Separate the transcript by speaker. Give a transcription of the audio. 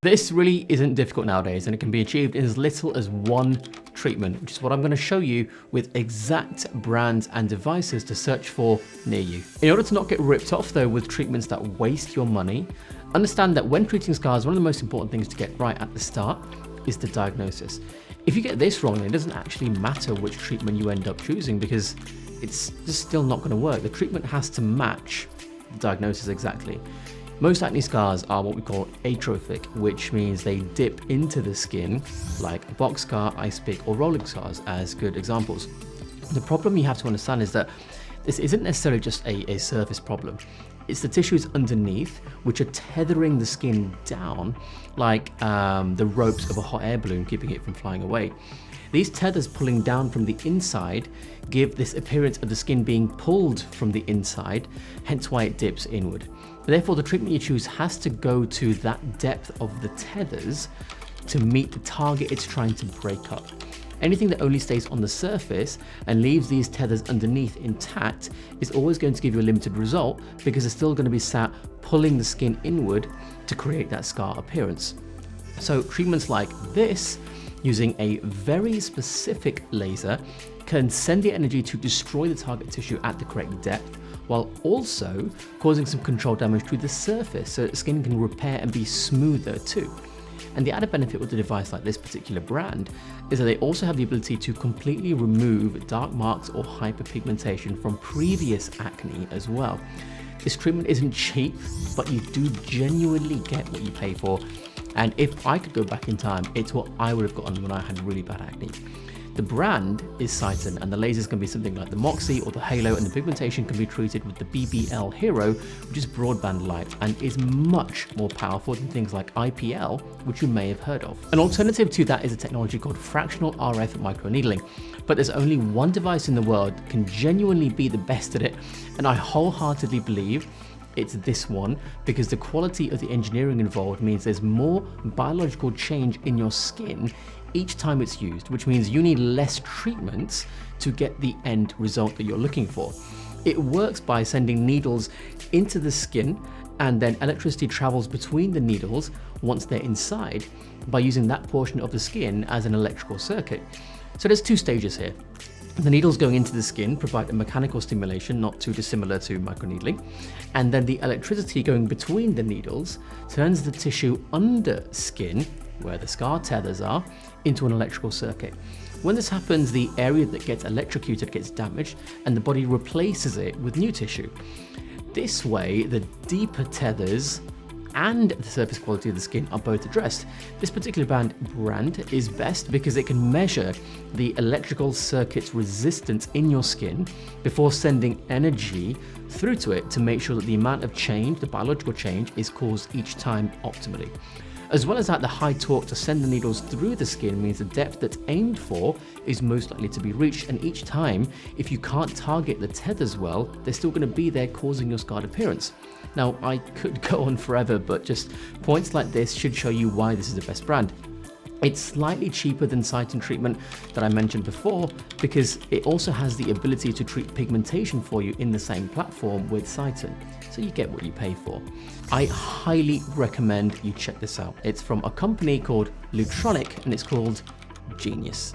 Speaker 1: This really isn't difficult nowadays, and it can be achieved in as little as one treatment, which is what I'm going to show you with exact brands and devices to search for near you. In order to not get ripped off though with treatments that waste your money, understand that when treating scars, one of the most important things to get right at the start is the diagnosis. If you get this wrong, it doesn't actually matter which treatment you end up choosing because it's just still not going to work. The treatment has to match the diagnosis exactly. Most acne scars are what we call atrophic, which means they dip into the skin, like a box scar, ice pick, or rolling scars as good examples. The problem you have to understand is that this isn't necessarily just a surface problem. It's the tissues underneath which are tethering the skin down like the ropes of a hot air balloon, keeping it from flying away. These tethers pulling down from the inside give this appearance of the skin being pulled from the inside, hence why it dips inward. Therefore, the treatment you choose has to go to that depth of the tethers to meet the target it's trying to break up. Anything that only stays on the surface and leaves these tethers underneath intact is always going to give you a limited result because it's still going to be sat pulling the skin inward to create that scar appearance. So treatments like this, using a very specific laser, can send the energy to destroy the target tissue at the correct depth, while also causing some controlled damage to the surface so that the skin can repair and be smoother too. And the added benefit with a device like this particular brand is that they also have the ability to completely remove dark marks or hyperpigmentation from previous acne as well. This treatment isn't cheap, but you do genuinely get what you pay for. And if I could go back in time, it's what I would have gotten when I had really bad acne. The brand is Cyton, and the lasers can be something like the Moxie or the Halo, and the pigmentation can be treated with the BBL Hero, which is broadband light and is much more powerful than things like IPL, which you may have heard of. An alternative to that is a technology called fractional RF microneedling, but there's only one device in the world that can genuinely be the best at it, and I wholeheartedly believe it's this one because the quality of the engineering involved means there's more biological change in your skin each time it's used, which means you need less treatments to get the end result that you're looking for. It works by sending needles into the skin, and then electricity travels between the needles once they're inside by using that portion of the skin as an electrical circuit. So there's two stages here. The needles going into the skin provide a mechanical stimulation not too dissimilar to microneedling, and then the electricity going between the needles turns the tissue under skin, where the scar tethers are, into an electrical circuit. When this happens, the area that gets electrocuted gets damaged and the body replaces it with new tissue. This way, the deeper tethers and the surface quality of the skin are both addressed. This particular brand is best because it can measure the electrical circuit's resistance in your skin before sending energy through to it to make sure that the amount of change, the biological change, is caused each time optimally. As well as that, the high torque to send the needles through the skin means the depth that's aimed for is most likely to be reached, and each time, if you can't target the tethers well, they're still going to be there causing your scarred appearance. Now, I could go on forever, but just points like this should show you why this is the best brand. It's slightly cheaper than Cyton treatment that I mentioned before because it also has the ability to treat pigmentation for you in the same platform with Cyton. So you get what you pay for. I highly recommend you check this out. It's from a company called Lutronic and it's called Genius.